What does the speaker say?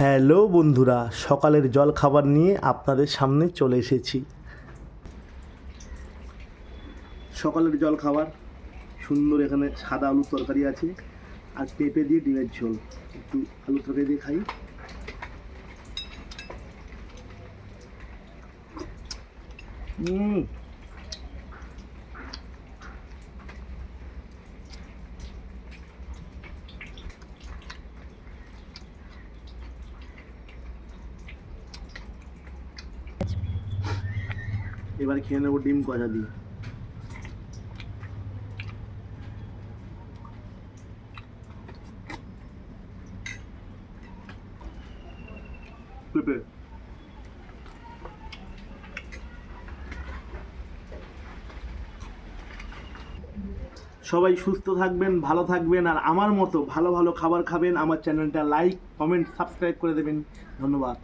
Hello বন্ধুরা, সকালের জল খাবার নিয়ে আপনাদের সামনে চলে এসেছি। সকালের জল খাবার সুন্দর, এখানে সাদা আলুর তরকারি আছে আর পেঁপে দিয়ে ডিমের ঝোল। একটু আলুর তরকারি দিয়ে খাই। এবার খেয়ে নেবো ডিম কষা দিয়ে। পেঁপে সবাই সুস্থ থাকবেন, ভালো থাকবেন, আর আমার মতো ভালো ভালো খাবার খাবেন। আমার চ্যানেলটা লাইক, কমেন্ট, সাবস্ক্রাইব করে দেবেন। ধন্যবাদ।